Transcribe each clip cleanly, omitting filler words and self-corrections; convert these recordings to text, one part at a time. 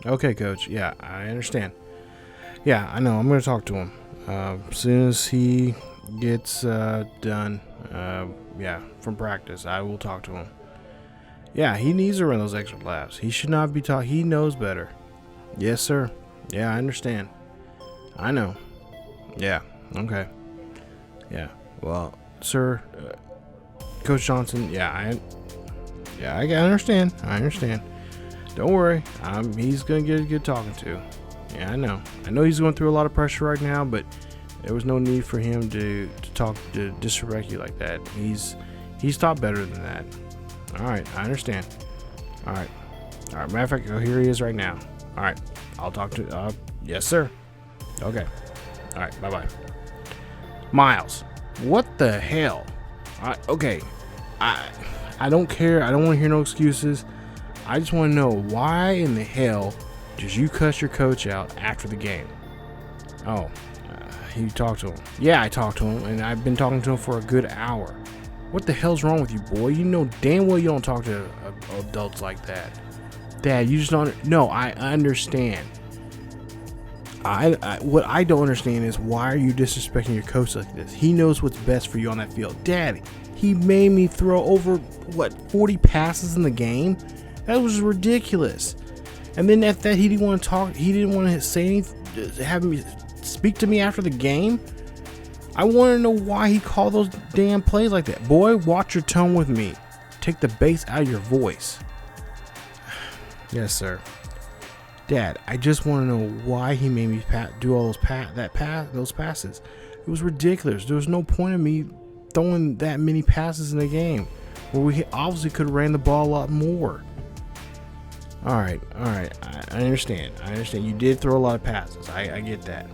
Okay, coach. Yeah, I understand. Yeah, I know. I'm going to talk to him. As soon as he gets done, yeah, from practice, I will talk to him. Yeah, he needs to run those extra laps. He should not be taught. He knows better. Yes, sir. Yeah, I understand. I know. Yeah, okay. Yeah, well, sir, Coach Johnson, I understand. I understand. Don't worry. He's going to get a good talking to. Yeah, I know. I know he's going through a lot of pressure right now, but there was no need for him to talk, to disrespect you like that. He's taught better than that. All right, I understand. All right. Matter of fact, here he is right now. All right, I'll talk to. Yes, sir. Okay. All right. Bye-bye. Myles, what the hell? Okay. I don't care. I don't want to hear no excuses. I just want to know why in the hell did you cuss your coach out after the game? Oh, you talked to him. Yeah, I talked to him, and I've been talking to him for a good hour. What the hell's wrong with you, boy? You know damn well you don't talk to adults like that. Dad, you just don't. No, I understand. What I don't understand is why are you disrespecting your coach like this? He knows what's best for you on that field. Daddy, he made me throw over 40 passes in the game. That was ridiculous. And then after that, he didn't want to talk. He didn't want to say anything, have me speak to me after the game. I want to know why he called those damn plays like that. Boy, watch your tone with me. Take the bass out of your voice. Yes, sir. Dad, I just want to know why he made me do all those passes. It was ridiculous. There was no point in me throwing that many passes in the game, where we obviously could have ran the ball a lot more. All right. I understand. You did throw a lot of passes. I get that.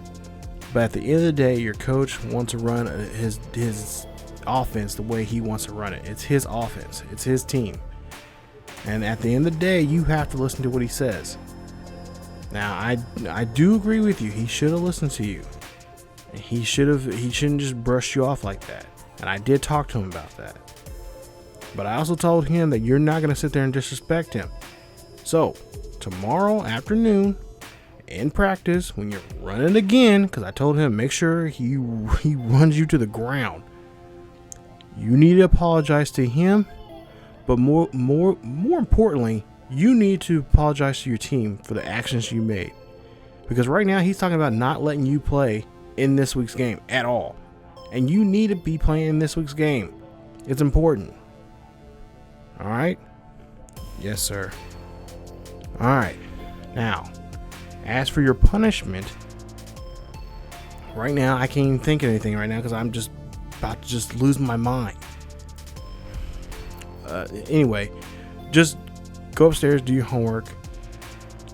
But at the end of the day, your coach wants to run his offense the way he wants to run it. It's his offense. It's his team. And at the end of the day, you have to listen to what he says. Now, I do agree with you. He should have listened to you. He shouldn't just brush you off like that. And I did talk to him about that. But I also told him that you're not going to sit there and disrespect him. So, tomorrow afternoon, in practice, when you're running again, because I told him make sure he runs you to the ground, you need to apologize to him. But more importantly, you need to apologize to your team for the actions you made. Because right now he's talking about not letting you play in this week's game at all. And you need to be playing in this week's game. It's important. All right? Yes, sir. All right. Now, as for your punishment, right now I can't even think of anything right now because I'm just about to just lose my mind. Anyway, just go upstairs, do your homework.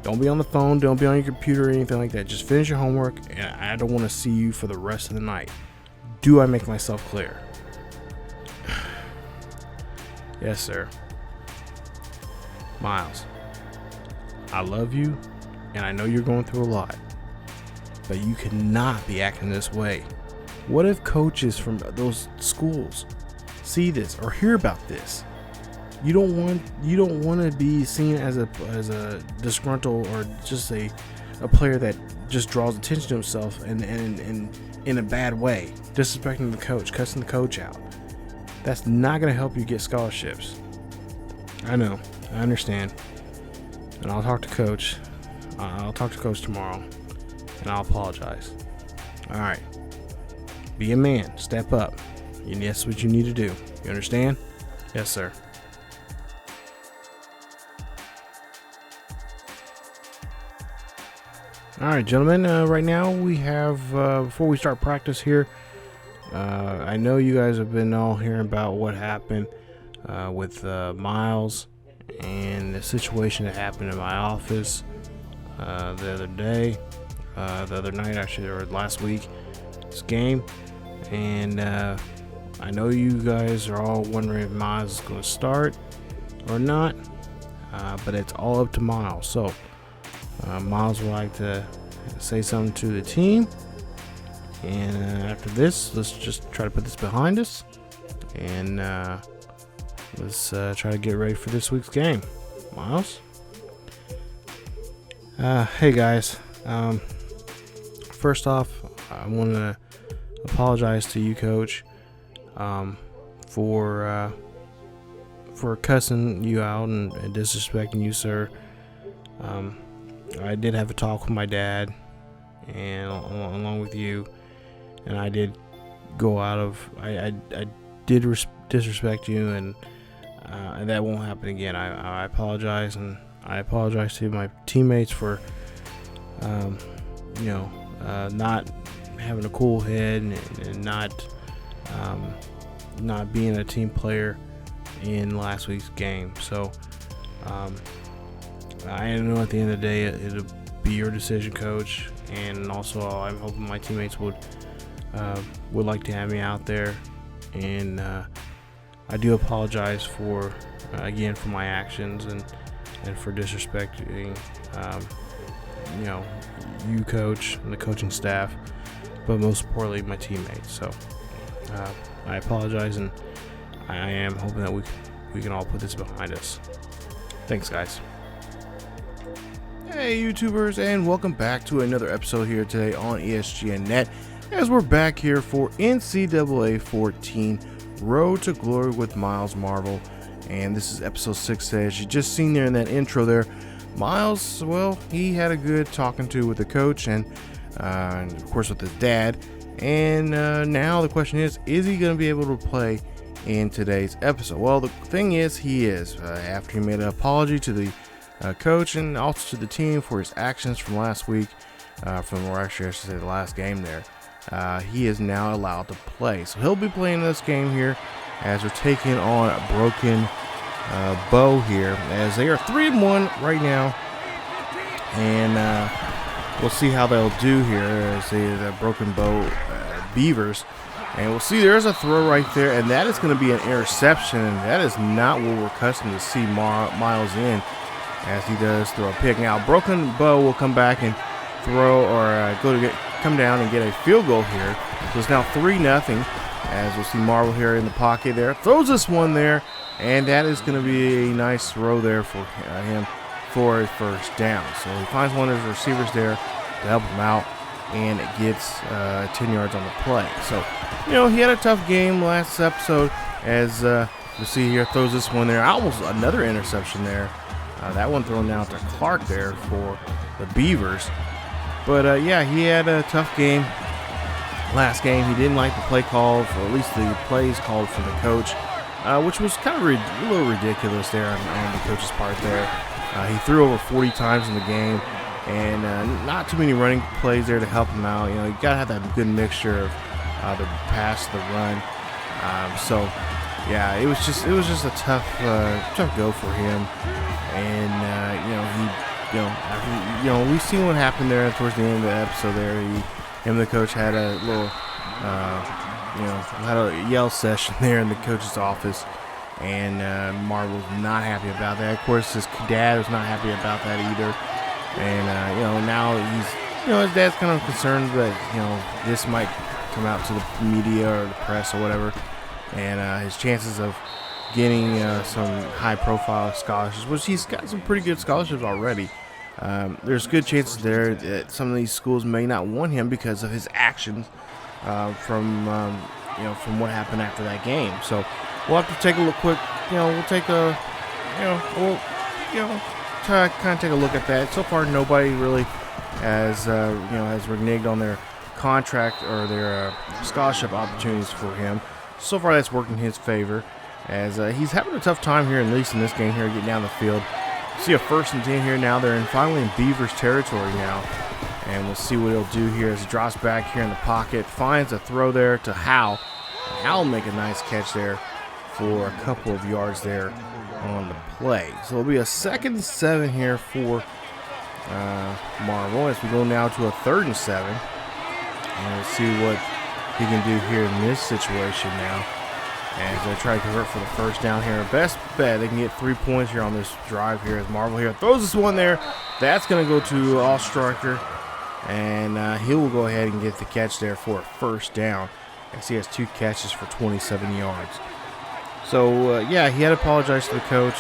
Don't be on the phone. Don't be on your computer or anything like that. Just finish your homework, and I don't want to see you for the rest of the night. Do I make myself clear? Yes, sir. Myles, I love you, and I know you're going through a lot, but you cannot be acting this way. What if coaches from those schools see this or hear about this? You don't want to be seen as a disgruntled or just a player that just draws attention to himself and in a bad way, disrespecting the coach, cussing the coach out. That's not going to help you get scholarships. I know, I understand, and I'll talk to coach. I'll talk to coach tomorrow, and I'll apologize. All right, be a man, step up. And that's what you need to do. You understand? Yes, sir. All right, gentlemen, right now we have, before we start practice here, I know you guys have been all hearing about what happened with Myles and the situation that happened in my office the other night, actually, or last week, this game. And I know you guys are all wondering if Myles is going to start or not, but it's all up to Myles. So, Myles would like to say something to the team, and after this, let's just try to put this behind us, and let's try to get ready for this week's game. Myles? Hey guys. First off, I want to apologize to you, Coach, for cussing you out and disrespecting you, sir. I did have a talk with my dad, and along with you, and I did go out of. I did disrespect you, and that won't happen again. I apologize, and I apologize to my teammates for, not having a cool head and not being a team player in last week's game. So I know at the end of the day it'll be your decision, Coach, and also I'm hoping my teammates would like to have me out there, and I do apologize for again for my actions and for disrespecting you, Coach, and the coaching staff, but most importantly my teammates. So I apologize, and I am hoping that we can all put this behind us. Thanks, guys. Hey YouTubers, and welcome back to another episode here today on ESGNet, as we're back here for NCAA 14 Road to Glory with Myles Marvel. And this is episode 6 today. As you just seen there in that intro there, Myles, well, he had a good talking to with the coach and of course with his dad. And now the question is he going to be able to play in today's episode? Well, the thing is, he is. After he made an apology to the coach and also to the team for his actions from last week, I should say the last game there, he is now allowed to play. So he'll be playing this game here as they're taking on a Broken Bow here, as they are 3-1 right now, and we'll see how they'll do here as the Broken Bow Beavers. And we'll see there's a throw right there, and that is going to be an interception, and that is not what we're accustomed to see Myles in, as he does throw a pick. Now Broken Bow will come back and throw or come down and get a field goal here. So it's now 3-0, as we'll see Marvel here in the pocket there. Throws this one there, and that is going to be a nice throw there for him for a first down. So he finds one of his receivers there to help him out, and it gets 10 yards on the play. So, he had a tough game last episode, as you see here, throws this one there. Almost another interception there. That one thrown down to Clark there for the Beavers. But, yeah, he had a tough game last game. He didn't like the play call, for at least the plays called from the coach, which was kind of a little ridiculous there on the coach's part there. He threw over 40 times in the game, and not too many running plays there to help him out. You got to have that good mixture of the pass, the run. So, yeah, it was just a tough go for him. And we've seen what happened there towards the end of the episode there. Him and the coach had a little, had a yell session there in the coach's office, and Marvel's not happy about that. Of course, his dad was not happy about that either, and now his dad's kind of concerned that this might come out to the media or the press or whatever, and his chances of getting some high-profile scholarships, which he's got some pretty good scholarships already. There's good chances there that some of these schools may not want him because of his actions from what happened after that game. So we'll have to take a look quick. We'll take a, try to kind of take a look at that. So far, nobody really has reneged on their contract or their scholarship opportunities for him. So far, that's worked in his favor, as he's having a tough time here, at least in this game here, getting down the field. See a 1st and 10 here now. They're finally in Beavers territory now, and we'll see what he'll do here as he drops back here in the pocket, finds a throw there to Hal. Hal will make a nice catch there for a couple of yards there on the play. So it'll be a 2nd and 7 here for Marvel, as we go now to a 3rd and 7, and we'll see what he can do here in this situation now, as they try to convert for the first down here. Best bet, they can get 3 points here on this drive here, as Marvel here throws this one there. That's going to go to Allstrucker, and he will go ahead and get the catch there for a first down, as he has 2 catches for 27 yards. So yeah, he had to apologize to the coach.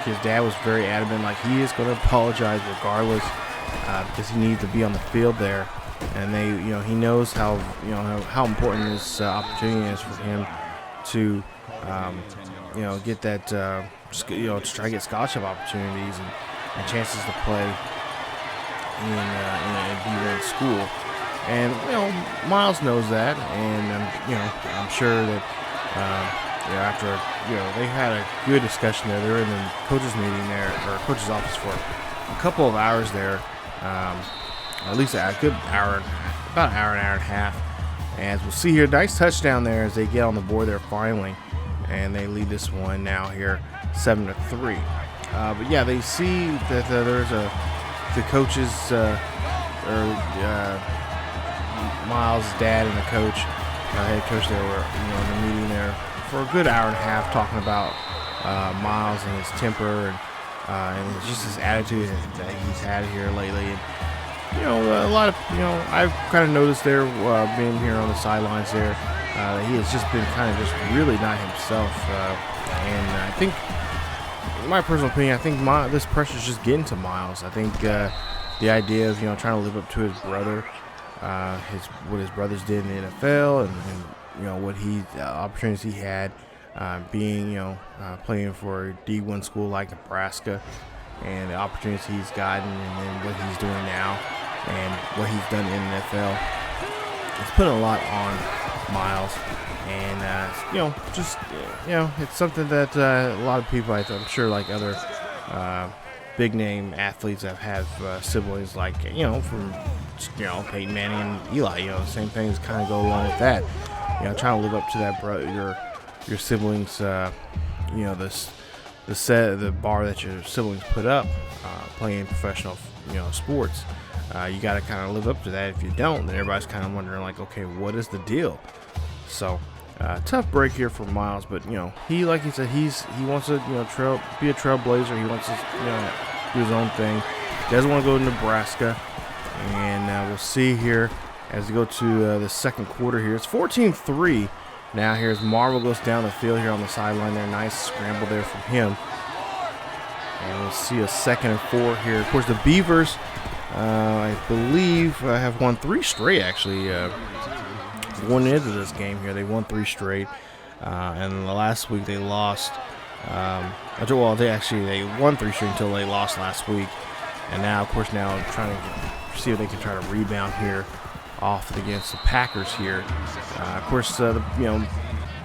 His dad was very adamant, like he is going to apologize regardless, because he needs to be on the field there, and he knows how important this opportunity is for him to, get that, to try to get scholarship opportunities and chances to play in a D1 school. And Myles knows that, and I'm sure that. After they had a good discussion there. They were in the coaches meeting there, or coaches office, for a couple of hours there, at least a good hour, about an hour and a half. And as we'll see here, nice touchdown there as they get on the board there finally, and they lead this one now here 7-3. But yeah, they see that there's the coaches, Myles' dad and the coach, head coach there were in the meeting there for a good hour and a half, talking about Myles and his temper and just his attitude that he's had here lately. And a lot of I've kind of noticed there, being here on the sidelines there, that he has just been kind of just really not himself. And I think, in my personal opinion, I think this pressure is just getting to Myles. I think the idea of trying to live up to his brother, what his brothers did in the NFL, and what opportunities he had, being playing for a D1 school like Nebraska, and the opportunities he's gotten, and then what he's doing now, and what he's done in the NFL. It's putting a lot on Myles, and it's something that a lot of people, I'm sure, like other big name athletes that have siblings, like from Peyton Manning and Eli, the same things kind of go along with that. Trying to live up to that, your siblings, the bar that your siblings put up, playing professional, sports. You got to kind of live up to that. If you don't, then everybody's kind of wondering, like, okay, what is the deal? So, tough break here for Myles, but he, like he said, he wants to be a trailblazer. He wants to do his own thing. He doesn't want to go to Nebraska, and we'll see here as we go to the second quarter here. It's 14-3. Now here's Marvel goes down the field here on the sideline there. Nice scramble there from him. And we'll see a 2nd and 4 here. Of course, the Beavers, I believe, have won 3 straight, actually. Going into this game here, they won 3 straight. And last week they lost. They won 3 straight until they lost last week. And now, of course, trying to see if they can try to rebound here off against the Packers here. Of course, the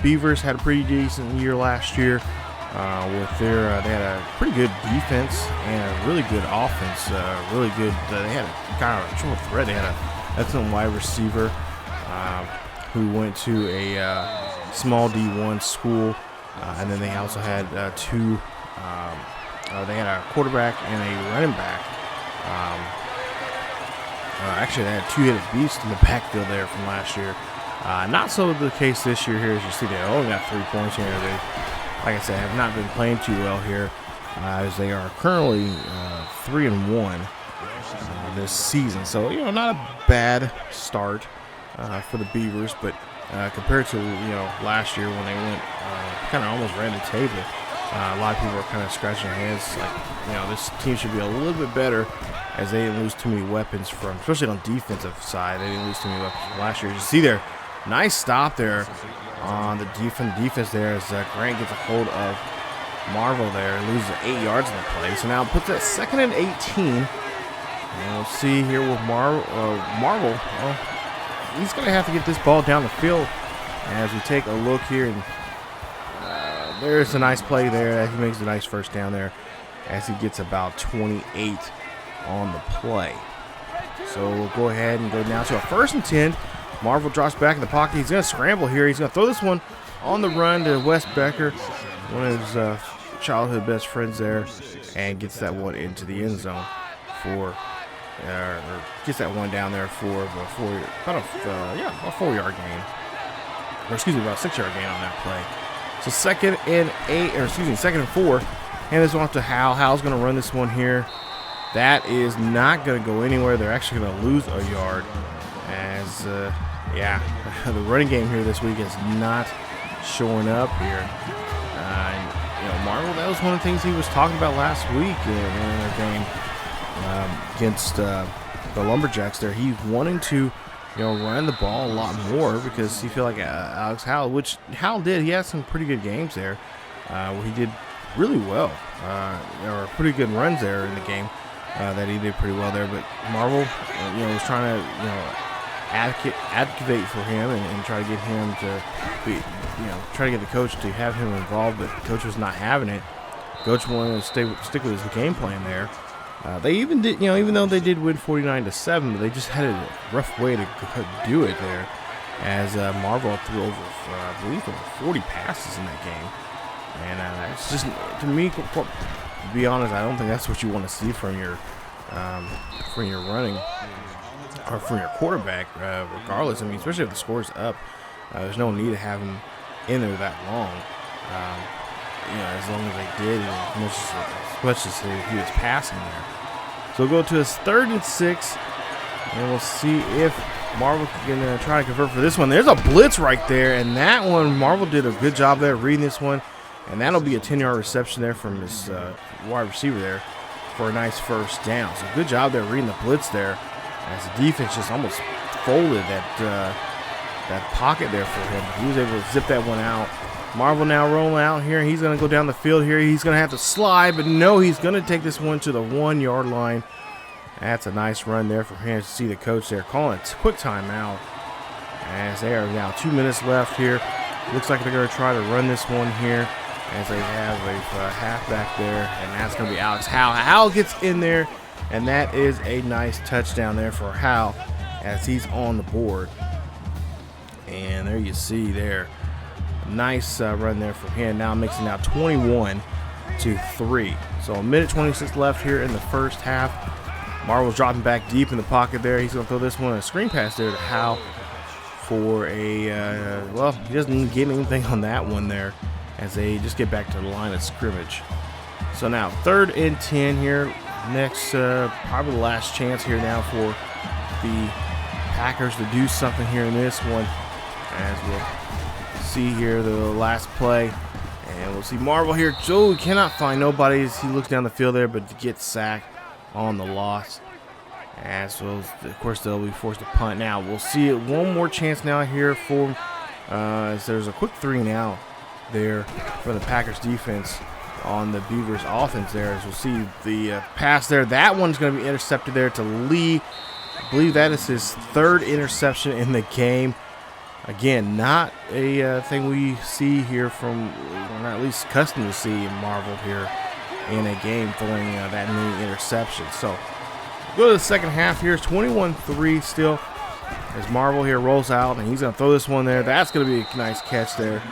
Beavers had a pretty decent year last year. With their, they had a pretty good defense and a really good offense. Really good. They had a kind of a triple threat. They had an excellent wide receiver who went to a small D1 school, and then they also had 2. They had a quarterback and a running back. Actually, they had 2-headed beasts in the backfield there from last year. Not so the case this year here. As you see, they only got 3 points here. They, like I said, have not been playing too well here, as they are currently 3-1 this season. So, not a bad start for the Beavers, but compared to, last year when they went kind of almost ran the table, a lot of people are kind of scratching their heads like, this team should be a little bit better, as they didn't lose too many weapons from, especially on defensive side. They didn't lose too many weapons from last year. You see there, nice stop there on the defense there as Grant gets a hold of Marvel there, loses 8 yards in the play. So now puts that 2nd and 18. And we'll see here with Marvel. Well, he's going to have to get this ball down the field. As we take a look here, and there's a nice play there. He makes a nice first down there as he gets about 28 on the play. So we'll go ahead and go now to a 1st and 10. Marvel drops back in the pocket. He's going to scramble here. He's going to throw this one on the run to Wes Becker, one of his childhood best friends there, and gets that one into the end zone for, or gets that one down there for about a 4-yard gain. Or excuse me, about a 6-yard gain on that play. So 2nd and 4. And this one off to Hal. Hal's going to run this one here. That is not going to go anywhere. They're actually going to lose a yard. As, the running game here this week has not showing up here. Marvel, that was one of the things he was talking about last week in their game against the Lumberjacks there. He's wanting to, run the ball a lot more because he feel like Alex Howell, which Howell did. He had some pretty good games there where he did really well. There were pretty good runs there in the game that he did pretty well there. But Marvel, was trying to, advocate for him and try to get him to be, try to get the coach to have him involved, but the coach was not having it. Coach wanted to stick with his game plan there. They even did, even though they did win 49-7, but they just had a rough way to do it there, as Marvel threw over, I believe, over 40 passes in that game, and it's just, to me, to be honest, I don't think that's what you want to see from your running. Or from your quarterback, regardless. I mean, especially if the score's up, there's no need to have him in there that long. As long as they did, and as much as he was passing there. So we'll go to his 3rd and 6, and we'll see if Marvel can try to convert for this one. There's a blitz right there, and that one, Marvel did a good job there reading this one, and that'll be a 10-yard reception there from his wide receiver there for a nice first down. So good job there reading the blitz there, as the defense just almost folded that pocket there for him. He was able to zip that one out. Marvel now rolling out here. He's going to go down the field here. He's going to have to slide, but no, he's going to take this one to the 1-yard line. That's a nice run there for him. To see the coach there calling a quick timeout, as they are now 2 minutes left here. Looks like they're going to try to run this one here, as they have a halfback there, and that's going to be Alex Howell. Howell gets in there, and that is a nice touchdown there for Howell, as he's on the board. And there you see there, nice run there for him. Now makes it now 21-3. So a minute 26 left here in the first half. Marvel's dropping back deep in the pocket there. He's going to throw this one, a screen pass there to Howell for a, he doesn't get anything on that one there, as they just get back to the line of scrimmage. So now 3rd and 10 here. Next, probably the last chance here now for the Packers to do something here in this one, as we'll see here the last play, and we'll see Marvel here. Joe cannot find nobody as he looks down the field there, but gets sacked on the loss, as well. Of course, they'll be forced to punt. Now we'll see one more chance now here for as there's a quick 3-and-out there for the Packers defense on the Beavers offense there, as we'll see the pass there. That one's going to be intercepted there to Lee. I believe that is his 3rd interception in the game. Again, not a thing we see here from, we're not at least accustomed to see in Marvel here in a game, throwing that many interceptions. So go to the second half here. It's 21-3 still, as Marvel here rolls out, and he's going to throw this one there. That's going to be a nice catch there,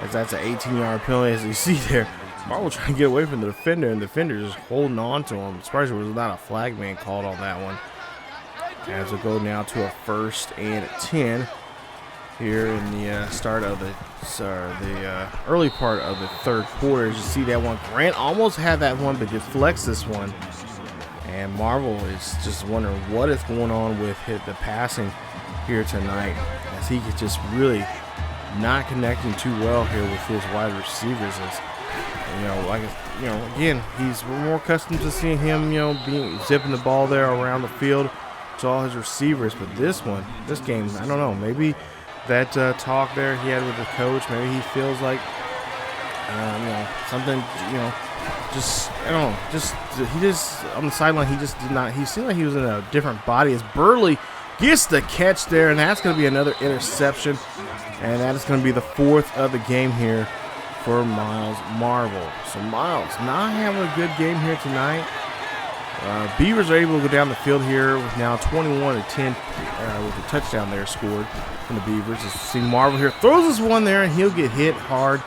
as that's an 18-yard penalty, as you see there. Marvel trying to get away from the defender, and the defender just holding on to him. Surprised there was not a flag man called on that one. As we go now to a 1st and 10 here in the start of the early part of the 3rd quarter. As you see that one, Grant almost had that one, but deflects this one. And Marvel is just wondering what is going on with the passing here tonight, as he is just really not connecting too well here with his wide receivers. As again, we're more accustomed to seeing him, zipping the ball there around the field to all his receivers. But this game, I don't know, maybe that talk there he had with the coach, maybe he feels like, something, just, I don't know, he just, on the sideline, he seemed like he was in a different body, as Burley gets the catch there, and that's going to be another interception, and that is going to be the 4th of the game here for Myles Marvel. So Myles not having a good game here tonight. Beavers are able to go down the field here with now 21-10 with a touchdown there scored from the Beavers. As you see Marvel here throws this one there, and he'll get hit hard.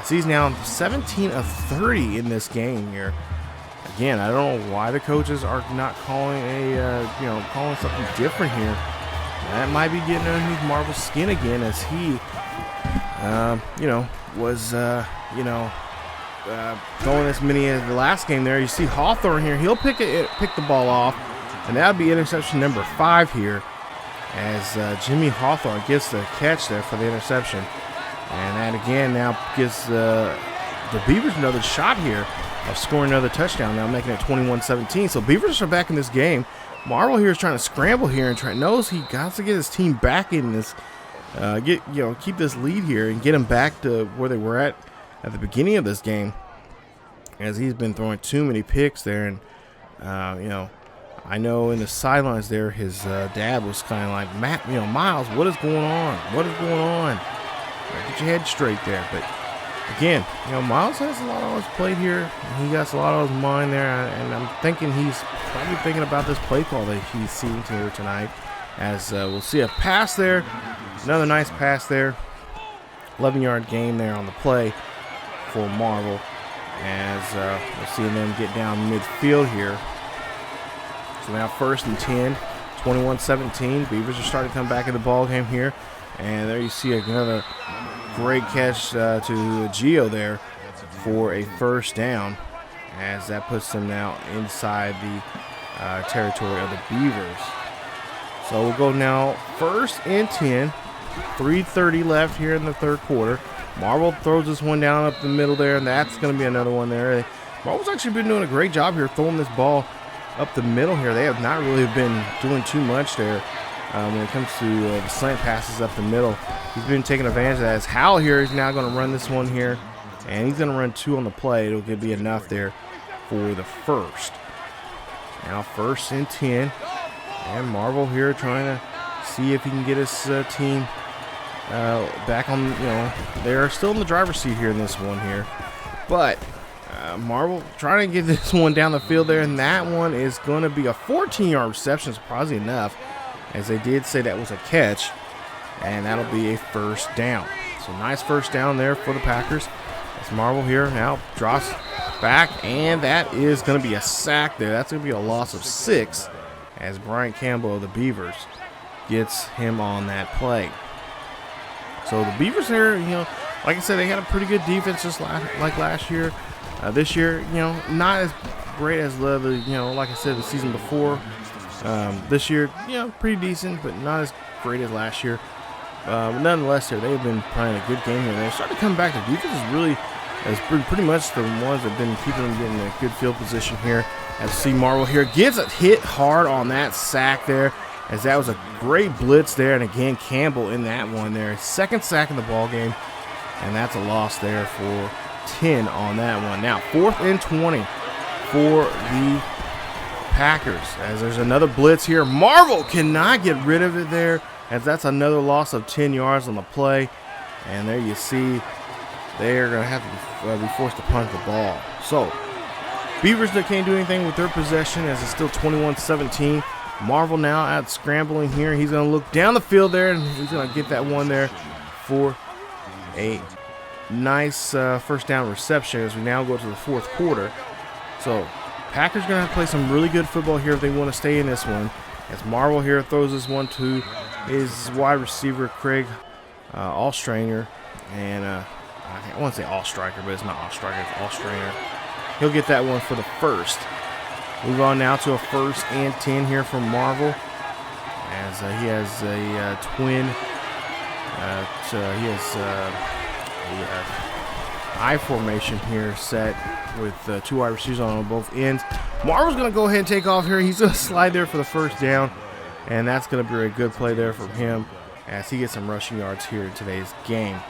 As he's now 17 of 30 in this game here. Again, I don't know why the coaches are not calling calling something different here. That might be getting underneath Marvel's skin again, as he, was, throwing as many as the last game there. You see Hawthorne here. He'll pick the ball off, and that'll be interception number 5 here, as Jimmy Hawthorne gets the catch there for the interception. And that again now gives the Beavers another shot here of scoring another touchdown, now making it 21-17. So Beavers are back in this game. Marvel here is trying to scramble here and knows he got to get his team back in this, keep this lead here and get them back to where they were at the beginning of this game, as he's been throwing too many picks there. And I know in the sidelines there, his dad was kind of like, Matt, Myles, what is going on? What is going on? Get your head straight there. But again, Myles has a lot on his plate here. He got a lot on his mind there, and I'm thinking he's probably thinking about this play call that he's seeing here tonight. As we'll see a pass there, another nice pass there, 11-yard gain there on the play for Marvel. As we're seeing them get down midfield here. So now 1st and 10, 21-17. Beavers are starting to come back in the ball game here. And there you see another great catch to Gio there for a 1st down, as that puts them now inside the territory of the Beavers. So we'll go now 1st and 10, 3:30 left here in the 3rd quarter. Marvel throws this one down up the middle there, and that's going to be another one there. Marvel's actually been doing a great job here throwing this ball up the middle here. They have not really been doing too much there when it comes to the slant passes up the middle. He's been taking advantage of that. As Howell here is now going to run this one here, and he's going to run 2 on the play. It'll be enough there for the 1st. Now 1st and 10, and Marvel here trying to see if he can get his team back on. They're still in the driver's seat here in this one here, but Marvel trying to get this one down the field there, and that one is going to be a 14-yard reception, surprisingly enough, as they did say that was a catch, and that'll be a 1st down. So nice 1st down there for the Packers. As Marvel here now drops back, and that is going to be a sack there. That's going to be a loss of 6, as Brian Campbell of the Beavers gets him on that play. So the Beavers here, like I said, they had a pretty good defense just like last year. This year, not as great as like I said, the season before. This year, pretty decent, but not as great as last year. But nonetheless, here they've been playing a good game here. They're starting to come back. The defense is pretty much the ones that have been keeping them getting a good field position here. As see Marvel here gets a hit hard on that sack there, as that was a great blitz there. And again, Campbell in that one there, 2nd sack in the ball game, and that's a loss there for 10 on that one. Now 4th and 20 for the Packers, as there's another blitz here. Marvel cannot get rid of it there, as that's another loss of 10 yards on the play. And there you see they're going to have to be forced to punt the ball. So Beavers can't do anything with their possession, as it's still 21-17. Marvel now out scrambling here. He's going to look down the field there, and he's going to get that one there for a nice 1st down reception, as we now go to the 4th quarter. So Packers going to have to play some really good football here if they want to stay in this one. As Marvel here throws this one to his wide receiver, Craig Allstrainer. And I want to say Allstriker, but it's not Allstriker, it's Allstrainer. He'll get that one for the 1st. Move on now to a 1st and 10 here from Marvel, as he has a twin. He has I formation here set with 2 wide receivers on both ends. Marvel's going to go ahead and take off here. He's going to slide there for the 1st down, and that's going to be a good play there from him, as he gets some rushing yards here in today's game,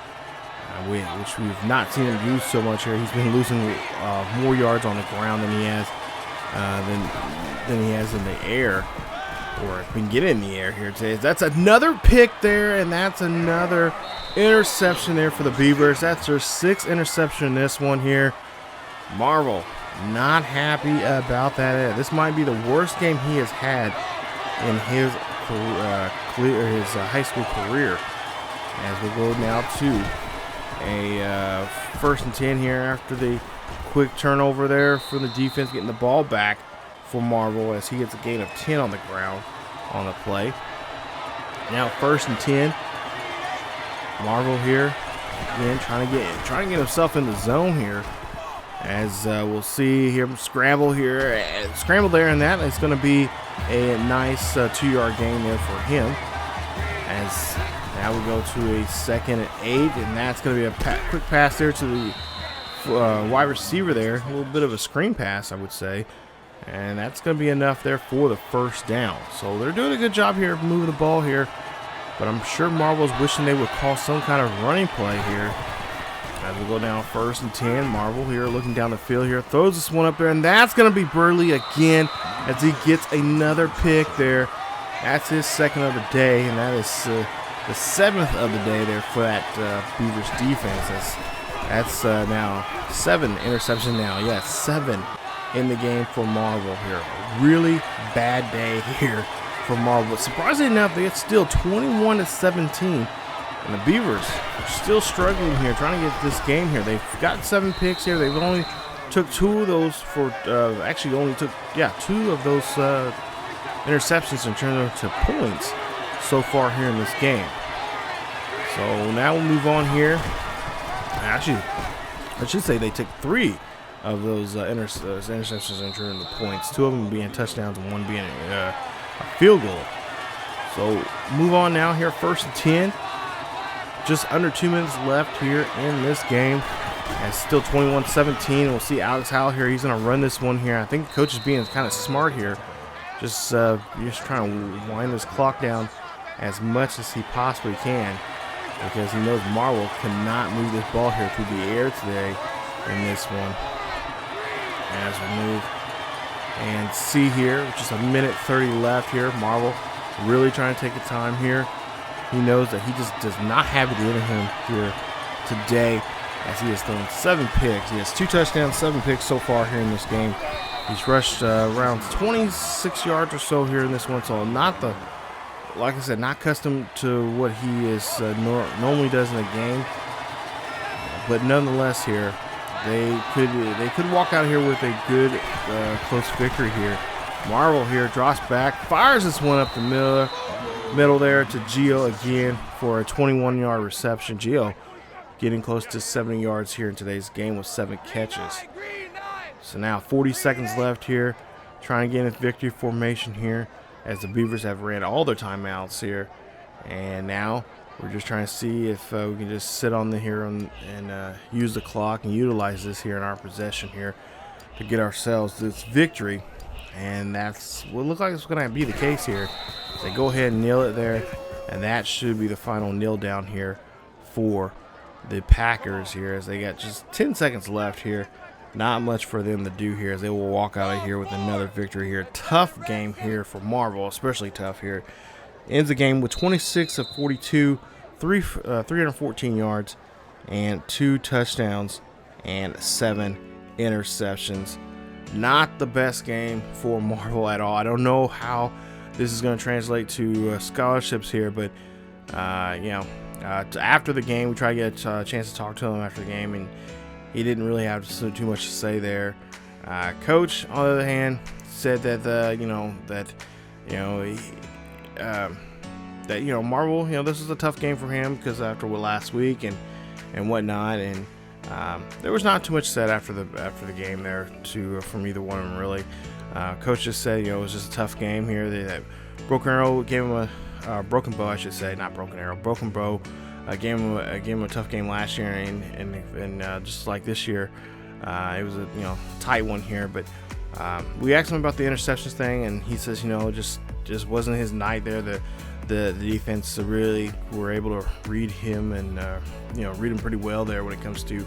which we've not seen him use so much here. He's been losing more yards on the ground than he has in the air, or been getting in the air here today. That's another pick there, and that's another interception there for the Beavers. That's their 6th interception in this one here. Marvel not happy about that. This might be the worst game he has had in his high school career. As we go now to a 1st and 10 here after the quick turnover there for the defense, getting the ball back for Marvel, as he gets a gain of 10 on the ground on the play. Now 1st and 10. Marvel here again trying to get himself in the zone here, as we'll see him scramble here, scramble there, and that is going to be a nice 2-yard gain there for him, as Now we go to a 2nd and 8, and that's going to be a quick pass there to the wide receiver there. A little bit of a screen pass, I would say. And that's going to be enough there for the first down. So they're doing a good job here of moving the ball here. But I'm sure Marvel's wishing they would call some kind of running play here. As we go down 1st and 10, Marvel here looking down the field here. Throws this one up there, and that's going to be Burley again as he gets another pick there. That's his 2nd of the day, and that is the 7th of the day there for that Beavers defense. That's now 7 interceptions now. Yeah, 7 in the game for Marvel here. Really bad day here for Marvel. But surprisingly enough, they get still 21-17. And the Beavers are still struggling here, trying to get this game here. They've got 7 picks here. They've only took 2 of those for, actually only took, 2 of those interceptions and turned them to points so far here in this game. So now we'll move on here. Actually, I should say they took 3 of those interceptions and turned them to points. 2 of them being touchdowns and 1 being a field goal. So move on now here, 1st and 10. Just under 2 minutes left here in this game. And still 21-17. We'll see Alex Howell here. He's going to run this one here. I think the coach is being kind of smart here. Just trying to wind this clock down as much as he possibly can. Because he knows Marvel cannot move this ball here through the air today in this one. As we move and see here, just a minute 30 left here. Marvel really trying to take the time here. He knows that he just does not have it in him here today, as he has thrown 7 picks. He has 2 touchdowns, 7 picks so far here in this game. He's rushed around 26 yards or so here in this one. So not the, like I said, not accustomed to what he is normally does in a game. But nonetheless, here they could walk out here with a good close victory here. Marvel here drops back, fires this one up the middle there to Gio again for a 21-yard reception. Gio getting close to 70 yards here in today's game with 7 catches. So now 40 seconds left here, trying to get in victory formation here as the Beavers have ran all their timeouts here. And now we're just trying to see if we can just sit on the here and use the clock and utilize this here in our possession here to get ourselves this victory. And that's what looks like it's going to be the case here. They go ahead and nail it there, and that should be the final kneel down here for the Packers here, as they got just 10 seconds left here. Not much for them to do here, as they will walk out of here with another victory here. Tough game here for Marvel, especially tough here. Ends the game with 26 of 42, 314 yards, and 2 touchdowns and 7 interceptions. Not the best game for Marvel at all. I don't know how this is going to translate to scholarships here, but after the game, we tried to get a chance to talk to him after the game, and he didn't really have too much to say there. Coach, on the other hand, said that Marvel, this is a tough game for him because after last week and whatnot, and there was not too much said after the game there from either one of them really. Coach just said, it was just a tough game here. That Broken Arrow gave him Broken Bow, I should say, not Broken Arrow. Broken Bow gave him a tough game last year, and just like this year, it was a tight one here. But we asked him about the interceptions thing, and he says, just wasn't his night there. The defense really were able to read him and read him pretty well there when it comes to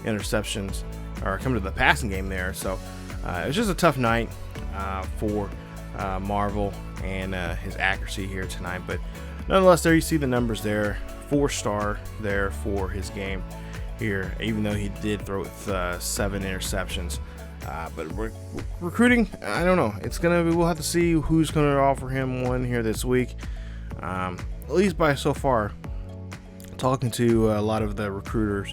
interceptions or coming to the passing game there. So it was just a tough night for Marvel and his accuracy here tonight. But nonetheless, there you see the numbers there. 4-star there for his game here, even though he did throw with 7 interceptions. But recruiting, I don't know. We'll have to see who's going to offer him one here this week. At least by so far, talking to a lot of the recruiters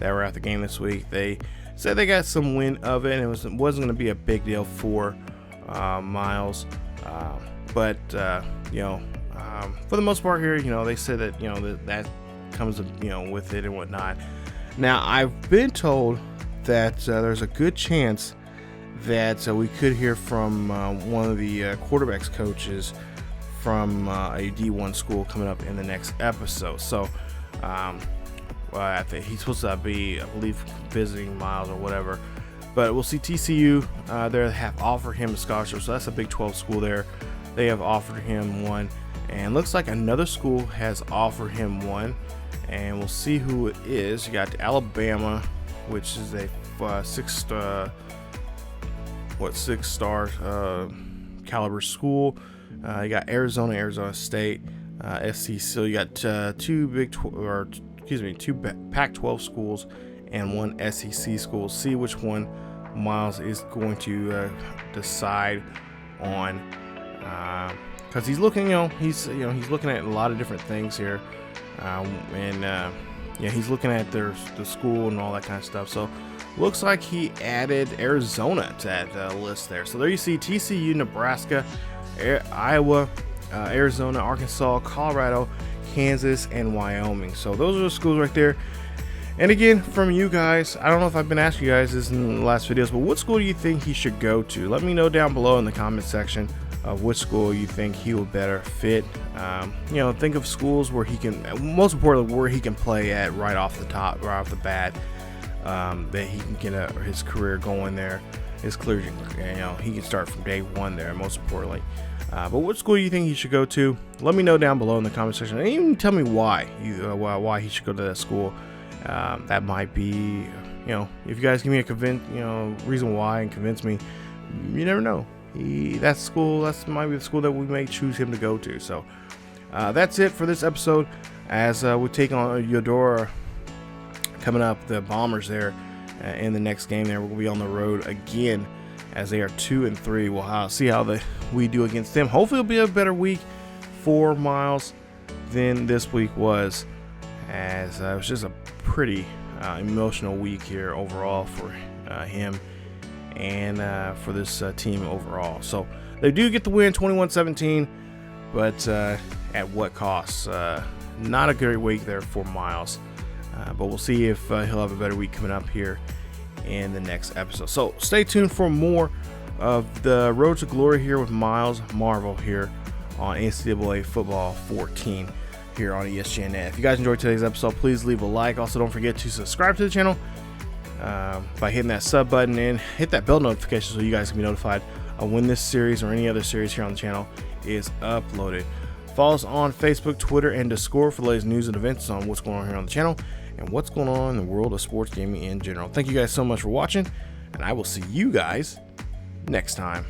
that were at the game this week, they said they got some wind of it, and it wasn't going to be a big deal for Myles. But for the most part here, they said that that comes with it and whatnot. Now I've been told that there's a good chance that we could hear from one of the quarterbacks coaches from a D1 school coming up in the next episode. So I think he's supposed to be, I believe, visiting Myles or whatever. But we'll see TCU there have offered him a scholarship. So that's a Big 12 school there. They have offered him one. And looks like another school has offered him one. And we'll see who it is. You got Alabama, which is a six-star caliber school. You got Arizona State, SC. So you got two Pac-12 schools and one SEC school. See which one Myles is going to decide on, because he's looking, he's looking at a lot of different things here, he's looking at the school and all that kind of stuff. So looks like he added Arizona to that list there. So there you see TCU, Nebraska, Iowa, Arizona, Arkansas, Colorado, Kansas, and Wyoming. So those are the schools right there. And again, from you guys, I don't know if I've been asking you guys this in the last videos, but what school do you think he should go to? Let me know down below in the comment section of which school you think he will better fit. Think of schools where he can, most importantly, where he can play at right off the bat, that he can get his career going there. His career, he can start from day one there, most importantly. But what school do you think he should go to? Let me know down below in the comment section, and even tell me why he should go to that school. That might be, if you guys give me a reason why and convince me, you never know. That might be the school that we may choose him to go to. So that's it for this episode. As we take on Eudora coming up, the Bombers there in the next game. There we'll be on the road again, as they are 2-3. We'll see how we do against them. Hopefully it'll be a better week for Myles than this week was, as it was just a pretty emotional week here overall for him and for this team overall. So they do get the win 21-17, but at what cost? Not a great week there for Myles, but we'll see if he'll have a better week coming up here in the next episode. So stay tuned for more of the Road to Glory here with Myles Marvel here on NCAA Football 14 here on ESGNet. If you guys enjoyed today's episode, please leave a like. Also, don't forget to subscribe to the channel by hitting that sub button and hit that bell notification so you guys can be notified of when this series or any other series here on the channel is uploaded. Follow us on Facebook, Twitter, and Discord for the latest news and events on what's going on here on the channel and what's going on in the world of sports gaming in general. Thank you guys so much for watching, and I will see you guys next time.